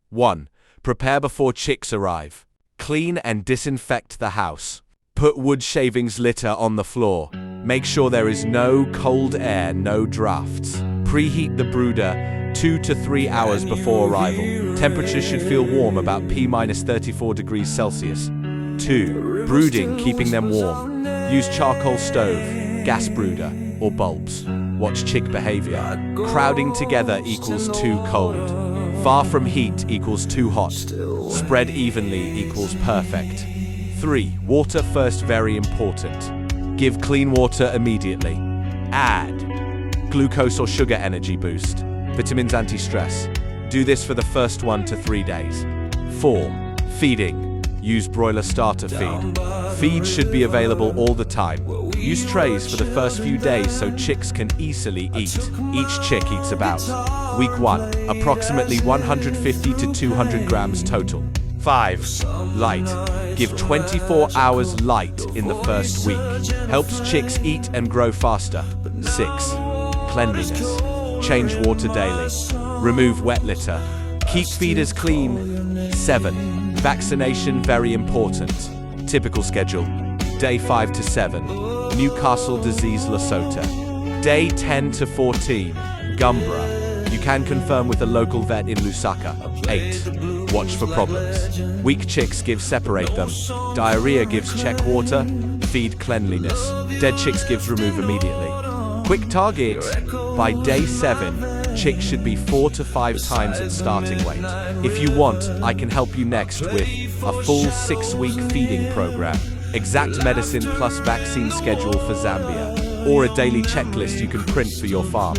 1. Prepare before chicks arrive. Clean and disinfect the house. Put wood shavings litter on the floor. Make sure there is no cold air, no drafts. Preheat the brooder 2 to 3 hours before arrival. Temperature should feel warm, about P-34 degrees Celsius. 2. Brooding, keeping them warm. Use charcoal stove, gas brooder, or bulbs. Watch chick behavior. Crowding together equals too cold. Far from heat equals too hot. Spread evenly equals perfect. 3. Water first, very important. Give clean water immediately. Add glucose or sugar energy boost. Vitamins anti-stress. Do this for the first 1 to 3 days. 4. Feeding. Use broiler starter feed. Feed should be available all the time. Use trays for the first few days so chicks can easily eat. Each chick eats about, week 1, approximately 150 to 200 grams total. 5. Light. Give 24 hours light in the first week. Helps chicks eat and grow faster. 6. Cleanliness. Change water daily. Remove wet litter. Keep feeders clean. 7. Vaccination, very important. Typical schedule. Day 5 to 7. Newcastle disease Lesotho. Day 10 to 14. Gumbra. You can confirm with a local vet in Lusaka. 8. Watch for problems. Weak chicks give separate them. Diarrhea gives check water. Feed cleanliness. Dead chicks gives remove immediately. Quick target. By day 7, chicks should be 4 to 5 times its starting weight. If you want, I can help you next with a full 6-week feeding program, exact medicine plus vaccine schedule for Zambia, or a daily checklist you can print for your farm.